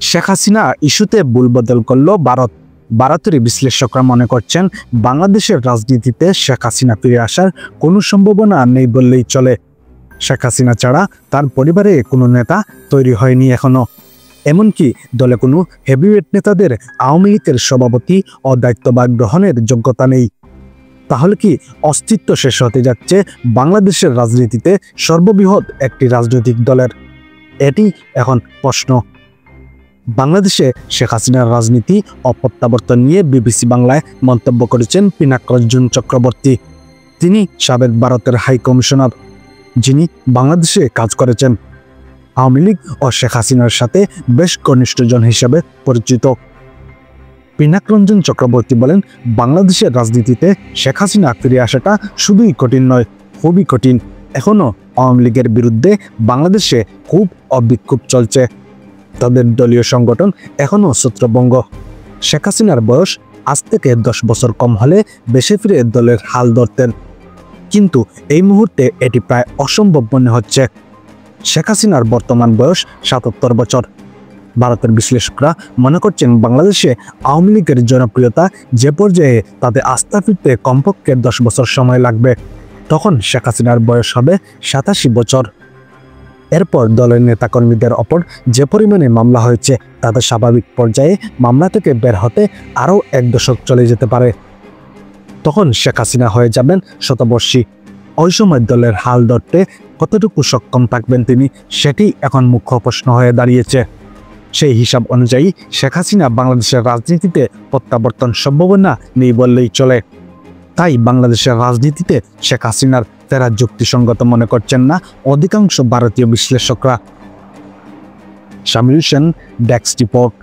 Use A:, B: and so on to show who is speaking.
A: শেখ হাসিনা ইস্যুতে ভুলবদল করল ভারত। ভারতের বিশ্লেষকরা মনে করছেন বাংলাদেশের রাজনীতিতে শেখ হাসিনা ফিরে আসার কোনো সম্ভাবনা নেই বললেই চলে। শেখ হাসিনা ছাড়া তার পরিবারে কোনো নেতা তৈরি হয়নি এখনো। এমনকি দলে কোনো হেভিওয়েট নেতাদের আওয়ামী লীগের সভাপতি ও দায়িত্বভার গ্রহণের যোগ্যতা নেই। তাহলে কি অস্তিত্ব শেষ হতে যাচ্ছে বাংলাদেশের রাজনীতিতে সর্ববৃহৎ একটি রাজনৈতিক দলের? এটি এখন প্রশ্ন। বাংলাদেশে শেখ হাসিনার রাজনীতি ও প্রত্যাবর্তন নিয়ে বিবিসি বাংলায় মন্তব্য করেছেন পিনাকরঞ্জন চক্রবর্তী। তিনি সাবেক ভারতের হাই কমিশনার, যিনি বাংলাদেশে কাজ করেছেন। আওয়ামী লীগ ও শেখ হাসিনার সাথে বেশ ঘনিষ্ঠজন হিসেবে পরিচিত। পিনাকরঞ্জন চক্রবর্তী বলেন, বাংলাদেশের রাজনীতিতে শেখ হাসিনা ফিরে আসাটা শুধুই কঠিন নয়, খুবই কঠিন। এখনও আওয়ামী লীগের বিরুদ্ধে বাংলাদেশে খুব বিক্ষোভ চলছে। তাদের দলীয় সংগঠন এখনও ছত্রভঙ্গ। শেখ হাসিনার বয়স আজ থেকে 10 বছর কম হলে দেশে ফিরে দলের হাল ধরতেন, কিন্তু এই মুহূর্তে এটি প্রায় অসম্ভব মনে হচ্ছে। শেখ হাসিনার বর্তমান বয়স 77 বছর। ভারতের বিশ্লেষকরা মনে করছেন বাংলাদেশে আওয়ামী লীগের জনপ্রিয়তা যে পর্যায়ে তাদের আস্থা ফিরতে কমপক্ষে 10 বছর সময় লাগবে। তখন শেখ হাসিনার বয়স হবে 87 বছর। এরপর দলের নেতাকর্মীদের ওপর যে পরিমাণে মামলা হয়েছে তাদের স্বাভাবিক পর্যায়ে মামলা থেকে বের হতে আরও 1 দশক চলে যেতে পারে। তখন শেখ হাসিনা হয়ে যাবেন শতবর্ষী। ওই সময় দলের হাল ধরতে কতটুকু সক্ষম থাকবেন তিনি, সেটি এখন মুখ্য প্রশ্ন হয়ে দাঁড়িয়েছে। সেই হিসাব অনুযায়ী শেখ হাসিনা বাংলাদেশের রাজনীতিতে প্রত্যাবর্তন সম্ভাবনা নেই বললেই চলে। তাই বাংলাদেশের রাজনীতিতে শেখ হাসিনার ফেরা যুক্তিসঙ্গত মনে করছেন না অধিকাংশ ভারতীয় বিশ্লেষকরা। শামিল হোসেন, ডেস্ক রিপোর্ট।